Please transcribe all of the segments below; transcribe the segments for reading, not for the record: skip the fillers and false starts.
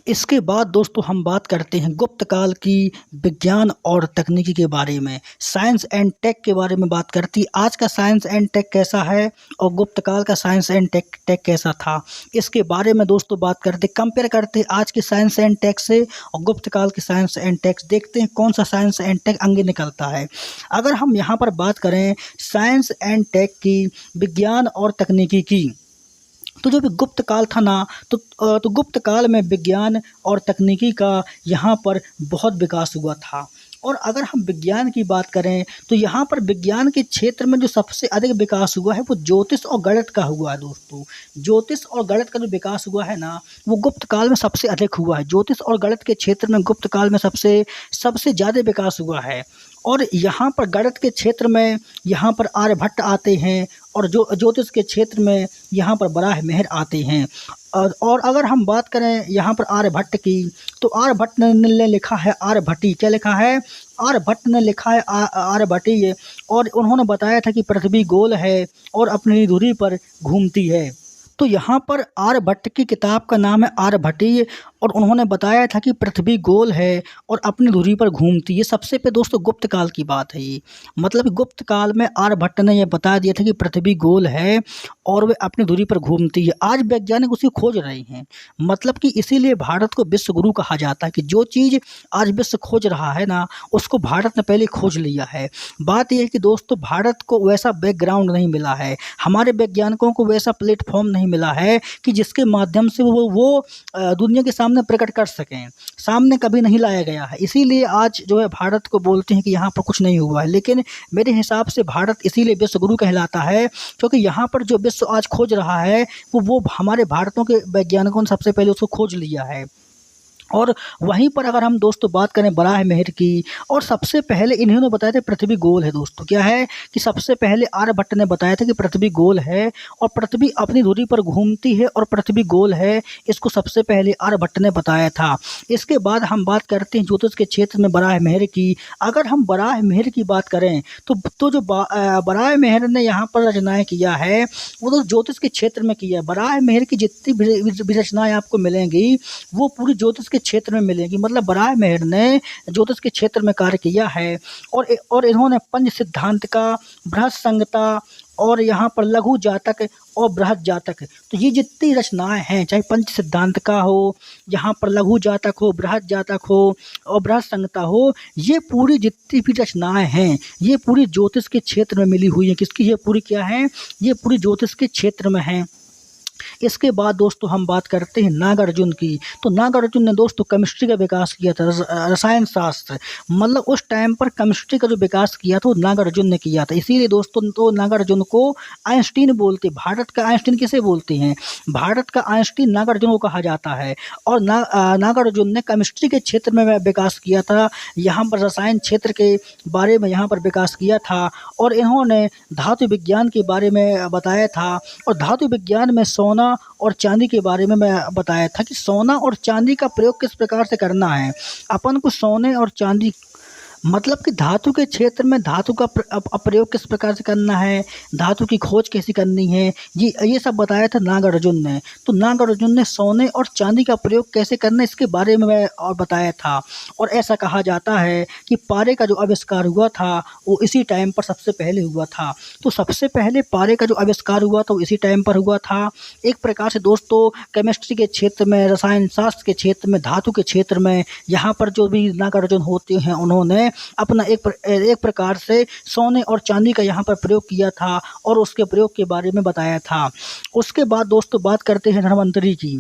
इसके बाद दोस्तों हम बात करते हैं गुप्त काल की विज्ञान और तकनीकी के बारे में, साइंस एंड टेक के बारे में बात करती। आज का साइंस एंड टेक कैसा है और गुप्त काल का साइंस एंड टेक कैसा था, इसके बारे में दोस्तों बात करते, कंपेयर करते आज के साइंस एंड टेक से और गुप्त काल के साइंस एंड टेक, देखते हैं कौन सा साइंस एंड टेक आगे निकलता है। अगर हम यहाँ पर बात करें साइंस एंड टेक की, विज्ञान और तकनीकी की, तो जो भी गुप्त काल था ना, तो गुप्त काल में विज्ञान और तकनीकी का यहाँ पर बहुत विकास हुआ था। और अगर हम विज्ञान की बात करें तो यहाँ पर विज्ञान के क्षेत्र में जो सबसे अधिक विकास हुआ है वो ज्योतिष और गणित का हुआ है दोस्तों। ज्योतिष और गणित का जो विकास हुआ है ना, वो गुप्त काल में सबसे अधिक हुआ है। ज्योतिष और गणित के क्षेत्र में गुप्त काल में सबसे ज़्यादा विकास हुआ है। और यहाँ पर गणित के क्षेत्र में यहाँ पर आर्यभट्ट आते हैं, और जो ज्योतिष के क्षेत्र में यहाँ पर बराहमिहिर आते हैं। और अगर हम बात करें यहाँ पर आर्यभट्ट की, तो आर्यभट्ट ने लिखा है आर्यभट्टी। क्या लिखा है? आर्यभट्ट ने लिखा है आर्यभट्टी। और उन्होंने बताया था कि पृथ्वी गोल है और अपनी धुरी पर घूमती है। तो यहाँ पर आर्यभट्ट की किताब का नाम है आर्यभट्टी, और उन्होंने बताया था कि पृथ्वी गोल है और अपनी धुरी पर घूमती है। सबसे पे दोस्तों गुप्त काल की बात है ये, मतलब गुप्त काल में आर्यभट्ट ने यह बता दिया था कि पृथ्वी गोल है और वे अपनी धुरी पर घूमती है। आज वैज्ञानिक उसी खोज रहे हैं, मतलब कि इसीलिए भारत को विश्व गुरु कहा जाता है कि जो चीज़ आज विश्व खोज रहा है ना, उसको भारत ने पहले खोज लिया है। बात यह है कि दोस्तों भारत को वैसा बैकग्राउंड नहीं मिला है, हमारे वैज्ञानिकों को वैसा प्लेटफॉर्म नहीं मिला है कि जिसके माध्यम से वो दुनिया के सामने प्रकट कर सकें, सामने कभी नहीं लाया गया है। इसीलिए आज जो है भारत को बोलते हैं कि यहाँ पर कुछ नहीं हुआ है। लेकिन मेरे हिसाब से भारत इसीलिए विश्व गुरु कहलाता है क्योंकि यहाँ पर जो विश्व आज खोज रहा है वो हमारे भारतों के वैज्ञानिकों ने सबसे पहले उसको खोज लिया है। और वहीं पर अगर हम दोस्तों बात करें बराहमिहिर की, और सबसे पहले इन्होंने बताया था पृथ्वी गोल है। दोस्तों क्या है कि सबसे पहले आर्यभट्ट ने बताया था कि पृथ्वी गोल है और पृथ्वी अपनी धुरी पर घूमती है और पृथ्वी गोल है, इसको सबसे पहले आर्यभट्ट ने बताया था। इसके बाद हम बात करते हैं ज्योतिष के क्षेत्र में बराहमिहिर की। अगर हम बराहमिहिर की बात करें तो जो बराहमिहिर ने यहाँ पर रचनाएँ किया है वो तो ज्योतिष के क्षेत्र में किया है। बराहमिहिर की जितनी भी रचनाएँ आपको मिलेंगी वो पूरी ज्योतिष क्षेत्र में मिलेगी। मतलब बराहमिहिर ने ज्योतिष के क्षेत्र में कार्य किया है। और इन्होंने पंच सिद्धांत का, बृहत संहिता, और यहाँ पर लघु जातक और बृहत जातक, तो ये जितनी रचनाएं हैं, चाहे पंच सिद्धांत का हो, यहाँ पर लघु जातक हो, बृहत जातक हो और बृहत संहिता हो, ये पूरी जितनी भी रचनाएं हैं ये पूरी ज्योतिष के क्षेत्र में मिली हुई है। किसकी? ये पूरी क्या है? ये पूरी ज्योतिष के क्षेत्र में है। इसके बाद दोस्तों हम बात करते हैं नागार्जुन की। तो नागार्जुन ने दोस्तों केमिस्ट्री का विकास किया था, रसायन शास्त्र, मतलब उस टाइम पर केमिस्ट्री का जो विकास किया था वो नागार्जुन ने किया था। इसीलिए दोस्तों तो नागार्जुन को आइंस्टीन बोलते, भारत का आइंस्टीन किसे बोलते हैं? भारत का आइंस्टीन नागार्जुन को कहा जाता है। और नागार्जुन ने केमिस्ट्री के क्षेत्र में विकास किया था, यहाँ पर रसायन क्षेत्र के बारे में यहाँ पर विकास किया था। और इन्होंने धातु विज्ञान के बारे में बताया था, और धातु विज्ञान में सोना और चांदी के बारे में मैं बताया था कि सोना और चांदी का प्रयोग किस प्रकार से करना है। अपन को सोने और चांदी, मतलब कि धातु के क्षेत्र में धातु का प्रयोग किस प्रकार से करना है, धातु की खोज कैसी करनी है, ये सब बताया था नागार्जुन ने। तो नागार्जुन ने सोने और चांदी का प्रयोग कैसे करना है इसके बारे में और बताया था। और ऐसा कहा जाता है कि पारे का जो आविष्कार हुआ था वो इसी टाइम पर सबसे पहले हुआ था। तो सबसे पहले पारे का जो आविष्कार हुआ था वो इसी टाइम पर हुआ था। एक प्रकार से दोस्तों केमिस्ट्री के क्षेत्र में, रसायन शास्त्र के क्षेत्र में, धातु के क्षेत्र में यहाँ पर जो भी नागार्जुन होते हैं उन्होंने अपना एक प्रकार से सोने और चांदी का यहाँ पर प्रयोग किया था और उसके प्रयोग के बारे में बताया था। उसके बाद दोस्तों बात करते हैं धन्वंतरी की।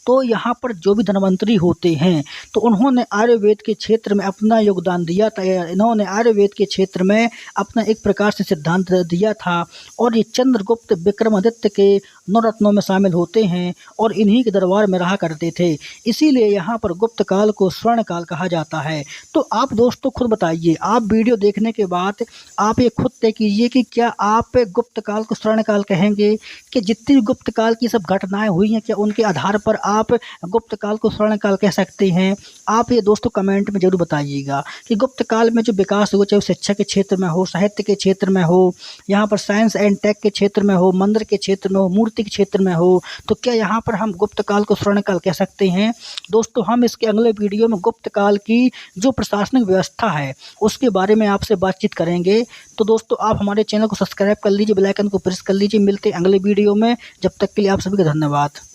तो यहाँ पर जो भी धन्वंतरी होते हैं तो उन्होंने आयुर्वेद के क्षेत्र में अपना योगदान दिया था। इन्होंने आयुर्वेद के क्षेत्र में अपना एक प्रकार से सिद्धांत दिया था। और ये चंद्रगुप्त विक्रमादित्य के नवरत्नों में शामिल होते हैं और इन्हीं के दरबार में रहा करते थे। इसीलिए यहाँ पर गुप्त काल को स्वर्ण काल कहा जाता है। तो आप दोस्तों खुद बताइए, आप वीडियो देखने के बाद आप ये खुद तय कीजिए कि क्या आप गुप्त काल को स्वर्ण काल कहेंगे, कि जितनी गुप्त काल की सब घटनाएं हुई हैं क्या उनके आधार पर आप गुप्त काल को स्वर्ण काल कह सकते हैं? आप ये दोस्तों कमेंट में जरूर बताइएगा कि गुप्त काल में जो विकास हुआ, चाहे शिक्षा के क्षेत्र में हो, साहित्य के क्षेत्र में हो, यहाँ पर साइंस एंड टेक के क्षेत्र में हो, मंदिर के क्षेत्र में हो, मूर्ति राजनीतिक क्षेत्र में हो, तो क्या यहाँ पर हम गुप्त काल को स्वर्ण काल कह सकते हैं? दोस्तों, हम इसके अगले वीडियो में गुप्त काल की जो प्रशासनिक व्यवस्था है उसके बारे में आपसे बातचीत करेंगे। तो दोस्तों, आप हमारे चैनल को सब्सक्राइब कर लीजिए, बेल आइकन को प्रेस कर लीजिए। मिलते हैं अगले वीडियो में, जब तक के लिए आप सभी का धन्यवाद।